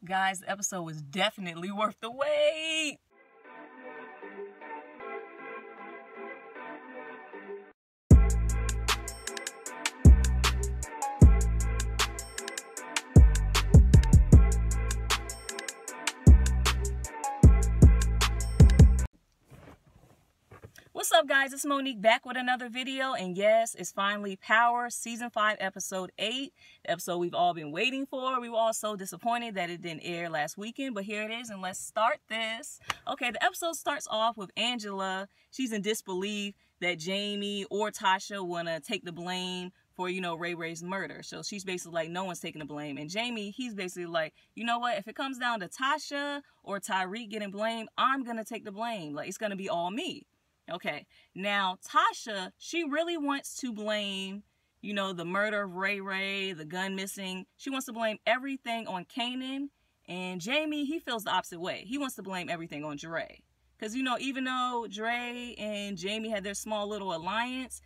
Guys, the episode was definitely worth the wait. What's up, guys? It's Monique back with another video, and yes, it's finally Power Season 5 Episode 8, the episode we've all been waiting for. We were all so disappointed that it didn't air last weekend, but here it is, and let's start this. Okay, the episode starts off with Angela. She's in disbelief that Jamie or Tasha want to take the blame for, Ray Ray's murder. So she's basically like, no one's taking the blame. And Jamie, he's basically like, you know what? If it comes down to Tasha or Tyreek getting blamed, I'm going to take the blame. Like, it's going to be all me. Okay, now Tasha, she really wants to blame, the murder of Ray Ray, the gun missing. She wants to blame everything on Kanan. And Jamie, he feels the opposite way. He wants to blame everything on Dre. Because, even though Dre and Jamie had their small little alliance,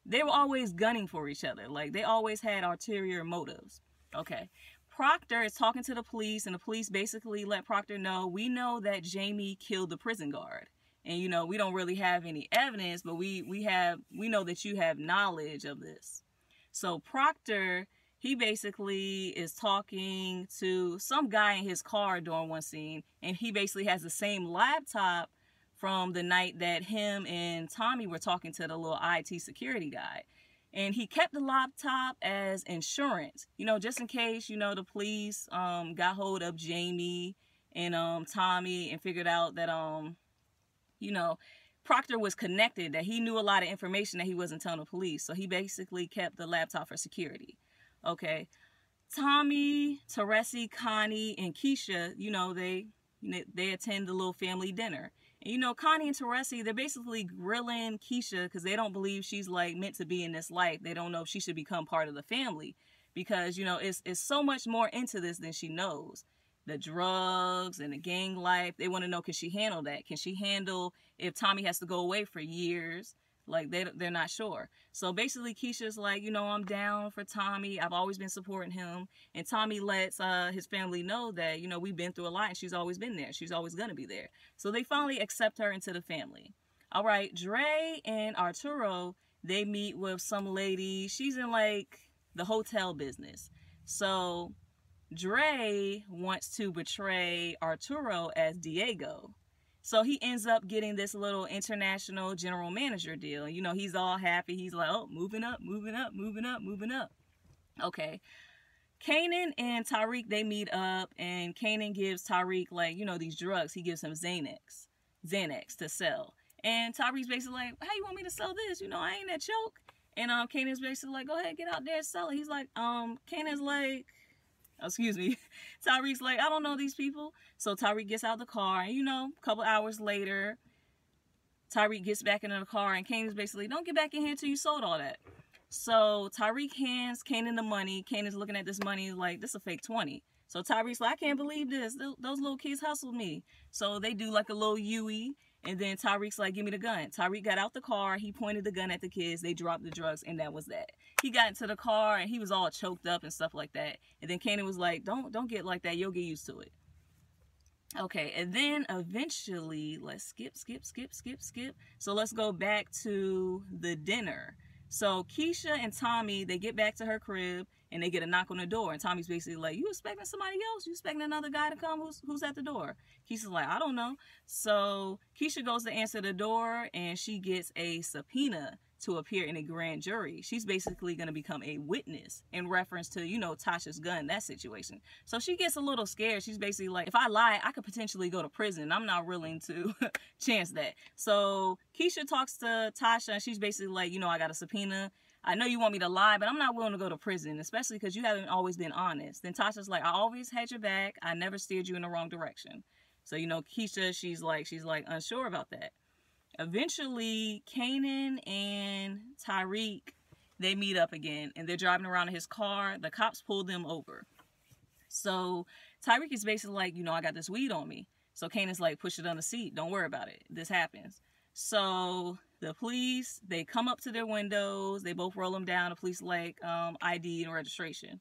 they were always gunning for each other. Like, they always had ulterior motives. Okay. Proctor is talking to the police, and the police basically let Proctor know, we know that Jamie killed the prison guard. And, we don't really have any evidence, but we know that you have knowledge of this. So Proctor, he basically is talking to some guy in his car during one scene, and he basically has the same laptop from the night that him and Tommy were talking to the little IT security guy. And he kept the laptop as insurance, just in case, the police got hold of Jamie and Tommy and figured out that Proctor was connected, that he knew a lot of information that he wasn't telling the police. So he basically kept the laptop for security. Okay. Tommy, Teresi, Connie, and Keisha, they attend the little family dinner. And, Connie and Teresi, they're basically grilling Keisha because they don't believe she's, like, meant to be in this life. They don't know if she should become part of the family because, it's so much more into this than she knows. The drugs and the gang life, they want to know, can she handle that? Can she handle if Tommy has to go away for years? Like, they're not sure. So basically, Keisha's like, I'm down for Tommy. I've always been supporting him. And Tommy lets his family know that, we've been through a lot and she's always been there. She's always going to be there. So they finally accept her into the family. All right, Dre and Arturo, they meet with some lady. She's in, like, the hotel business. So Dre wants to betray Arturo as Diego. So he ends up getting this little international general manager deal. He's all happy. He's like, oh, moving up, moving up, moving up, moving up. Okay. Kanan and Tyreek, they meet up, and Kanan gives Tyreek, like, these drugs. He gives him Xanax to sell. And Tyreek's basically like, how you want me to sell this? I ain't that choke. And Kanan's basically like, go ahead, get out there and sell it. He's like, Kanan's like, excuse me, Tyreek's like, I don't know these people. So Tyreek gets out the car, and a couple hours later, Tyreek gets back into the car, and Kanan's basically, don't get back in here until you sold all that. So Tyreek hands Kanan the money. Kanan's looking at this money like, this is a fake 20. So Tyreek's like, I can't believe this. Those little kids hustled me. So they do like a little Yui. And then Tyreek's like, give me the gun. Tyreek got out the car. He pointed the gun at the kids. They dropped the drugs, and that was that. He got into the car, and he was all choked up and stuff like that. And then Kanan was like, don't get like that. You'll get used to it. Okay, and then eventually, let's skip. So let's go back to the dinner. So Keisha and Tommy, they get back to her crib, and they get a knock on the door. And Tommy's basically like, you expecting somebody else? You expecting another guy to come? Who's at the door? Keisha's like, I don't know. So Keisha goes to answer the door, and she gets a subpoena to appear in a grand jury. She's basically going to become a witness in reference to, Tasha's gun, that situation. So she gets a little scared. She's basically like, if I lie, I could potentially go to prison. I'm not willing to chance that. So Keisha talks to Tasha, and she's basically like, I got a subpoena. I know you want me to lie, but I'm not willing to go to prison, especially because you haven't always been honest. Then Tasha's like, I always had your back. I never steered you in the wrong direction. So, Keisha, she's like unsure about that. Eventually, Kanan and Tyreek, they meet up again, and they're driving around in his car. The cops pull them over. So Tyreek is basically like, I got this weed on me. So Kanan's like, push it on the seat. Don't worry about it. This happens. So the police, they come up to their windows. They both roll them down. The police like ID and registration.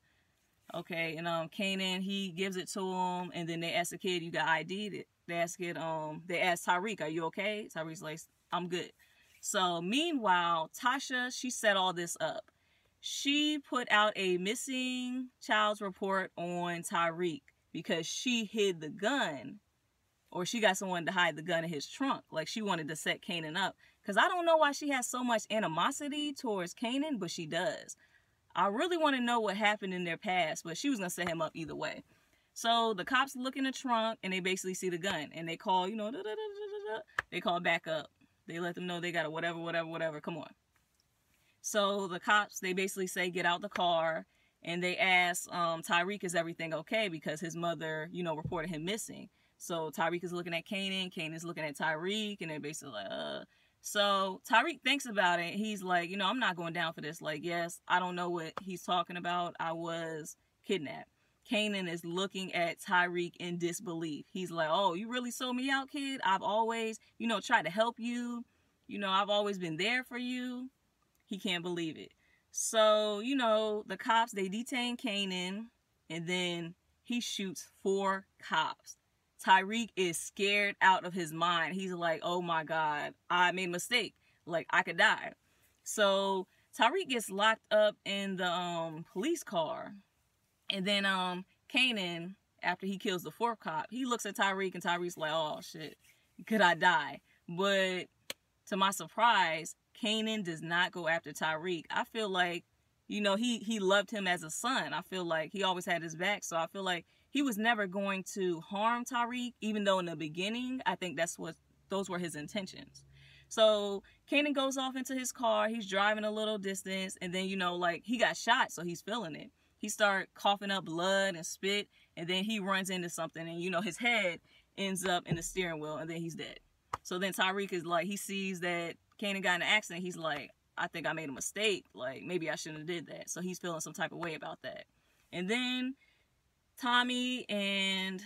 Okay, and Kanan, he gives it to him, and then they ask the kid, "You got ID'd?" They ask it. They ask Tyreek, "Are you okay?" Tyreek's like, "I'm good." So meanwhile, Tasha, she set all this up. She put out a missing child's report on Tyreek because she hid the gun, or she got someone to hide the gun in his trunk. Like, she wanted to set Kanan up. Because I don't know why she has so much animosity towards Kanan, but she does. I really want to know what happened in their past, but she was going to set him up either way. So the cops look in the trunk, and they basically see the gun. And they call, they call back up. They let them know they got a whatever, come on. So the cops, they basically say, get out the car. And they ask Tyreek, is everything okay? Because his mother, reported him missing. So Tyreek is looking at Kanan. Kanan's looking at Tyreek. And they're basically like, So Tyreek thinks about it. He's like, I'm not going down for this. Like, yes, I don't know what he's talking about. I was kidnapped. Kanan is looking at Tyreek in disbelief. He's like, oh, you really sold me out, kid? I've always, tried to help you. I've always been there for you. He can't believe it. So, the cops, they detain Kanan, and then he shoots 4 cops. Tyreek is scared out of his mind. He's like, oh my God, I made a mistake. Like, I could die. So Tyreek gets locked up in the police car. And then Kanan, after he kills the 4th cop, he looks at Tyreek, and Tyreek's like, oh shit, could I die? But to my surprise, Kanan does not go after Tyreek. I feel like, he loved him as a son. I feel like he always had his back. So I feel like he was never going to harm Tyreek, even though in the beginning, I think those were his intentions. So Kanan goes off into his car. He's driving a little distance, and then, he got shot, so he's feeling it. He started coughing up blood and spit, and then he runs into something, and, his head ends up in the steering wheel, and then he's dead. So then Tyreek is like, he sees that Kanan got in an accident. He's like, I think I made a mistake. Like, maybe I shouldn't have did that. So he's feeling some type of way about that. And then Tommy and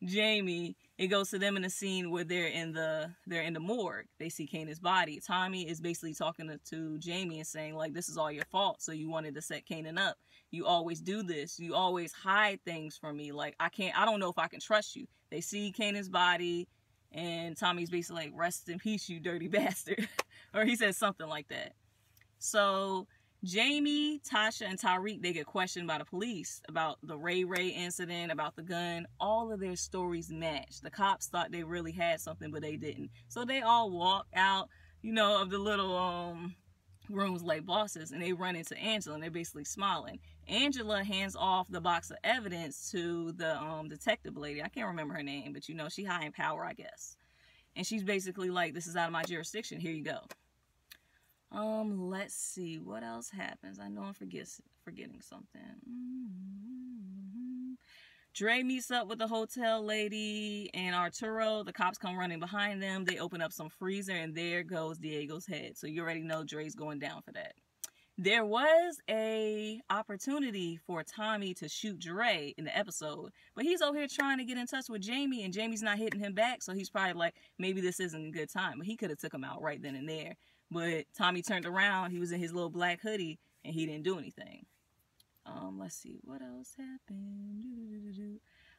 Jamie, it goes to them in a scene where they're in the morgue. They see Kanan's body. Tommy is basically talking to Jamie and saying, like, this is all your fault. So you wanted to set Kanan up. You always do this. You always hide things from me. Like, I don't know if I can trust you. They see Kanan's body, and Tommy's basically like, rest in peace, you dirty bastard. Or he says something like that. So Jamie, Tasha, and Tyreek, they get questioned by the police about the Ray incident, about the gun. All of their stories match. The cops thought they really had something, but they didn't. So they all walk out, of the little rooms like bosses, and they run into Angela, and they're basically smiling. Angela hands off the box of evidence to the detective lady. I can't remember her name, but she high in power, I guess. And she's basically like, this is out of my jurisdiction. Here you go. Let's see what else happens. I know I'm forgetting something. Dre meets up with the hotel lady and Arturo. The cops come running behind them. They open up some freezer, and there goes Diego's head. So you already know Dre's going down for that. There was a opportunity for Tommy to shoot Dre in the episode, but he's over here trying to get in touch with Jamie, and Jamie's not hitting him back, so he's probably like, maybe this isn't a good time. But he could have took him out right then and there. But Tommy turned around, he was in his little black hoodie, and he didn't do anything. Let's see, what else happened?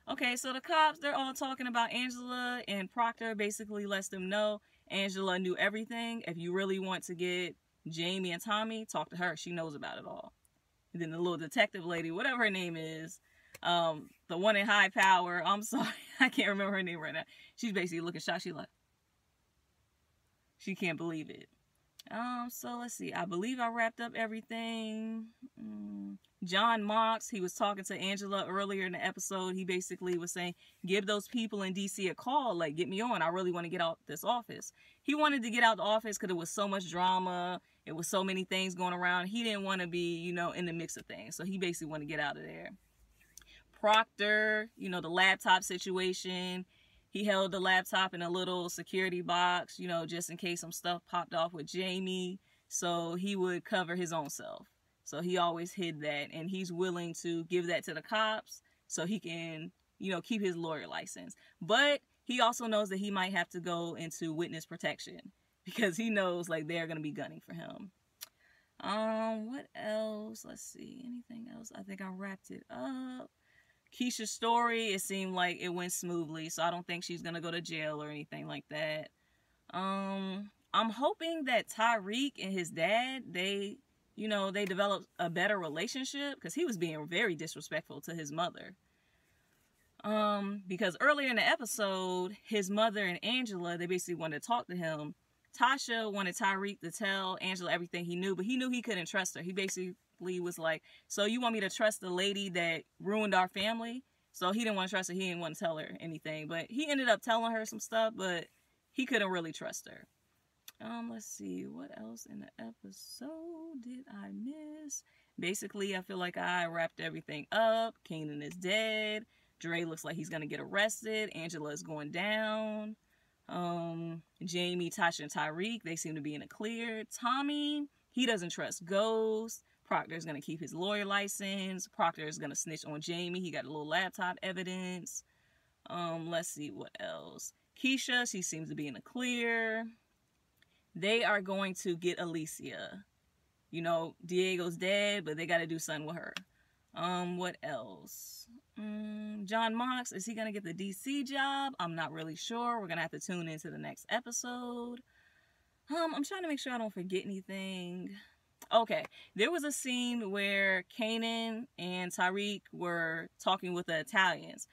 Okay, so the cops, they're all talking about Angela, and Proctor basically lets them know Angela knew everything. If you really want to get Jamie and Tommy, talk to her. She knows about it all. And then the little detective lady, whatever her name is, the one in high power, I'm sorry, I can't remember her name right now. She's basically looking shocked. She's like, she can't believe it. So let's see. I believe I wrapped up everything. John Mox, he was talking to Angela earlier in the episode. He basically was saying, give those people in DC a call. Like, get me on. I really want to get out this office. He wanted to get out the office because it was so much drama. It was so many things going around. He didn't want to be, in the mix of things. So he basically wanted to get out of there. Proctor, the laptop situation. He held the laptop in a little security box, just in case some stuff popped off with Jamie. So he would cover his own self. So he always hid that. And he's willing to give that to the cops so he can, keep his lawyer license. But he also knows that he might have to go into witness protection because he knows, like, they're going to be gunning for him. What else? Let's see. Anything else? I think I wrapped it up. Keisha's story, it seemed like it went smoothly, so I don't think she's gonna go to jail or anything like that. I'm hoping that Tyreek and his dad, they develop a better relationship, because he was being very disrespectful to his mother. Because earlier in the episode, his mother and Angela, they basically wanted to talk to him. Tasha wanted Tyreek to tell Angela everything he knew, but he knew he couldn't trust her. He basically was like, so you want me to trust the lady that ruined our family? So he didn't want to trust her. He didn't want to tell her anything, but he ended up telling her some stuff, but he couldn't really trust her. Let's see, what else in the episode did I miss? Basically, I feel like I wrapped everything up. Kanan is dead. Dre looks like he's gonna get arrested. Angela is going down. Jamie, Tasha, and Tyreek, they seem to be in a clear. Tommy, he doesn't trust Ghost. Proctor's gonna keep his lawyer license. Proctor is gonna snitch on Jamie. He got a little laptop evidence. Let's see what else. Keisha, she seems to be in the clear. They are going to get Alicia. You know, Diego's dead, but they got to do something with her. What else? John Mox, is he going to get the DC job? I'm not really sure. We're going to have to tune into the next episode. I'm trying to make sure I don't forget anything. Okay, there was a scene where Kanan and Tyreek were talking with the Italians.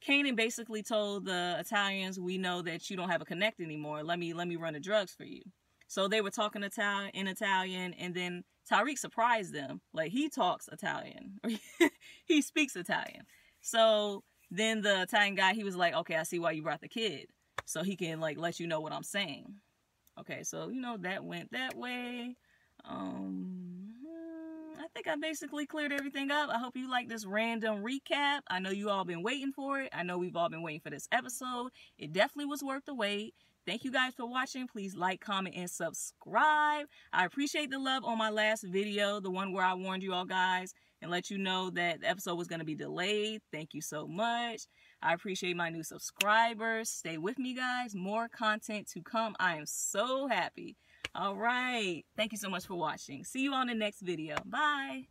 Kanan basically told the Italians, we know that you don't have a connect anymore. Let me run the drugs for you. So they were talking in Italian, and then Tyreek surprised them. Like, he talks Italian. He speaks Italian. So then the Italian guy, he was like, okay, I see why you brought the kid. So he can, like, let you know what I'm saying. Okay, so, that went that way. I think I basically cleared everything up. I hope you like this random recap. I know you all been waiting for it. I know we've all been waiting for this episode. It definitely was worth the wait. Thank you guys for watching. Please like, comment, and subscribe. I appreciate the love on my last video, the one where I warned you all guys and let you know that the episode was going to be delayed. Thank you so much. I appreciate my new subscribers. Stay with me, guys. More content to come. I am so happy. All right. Thank you so much for watching. See you on the next video. Bye.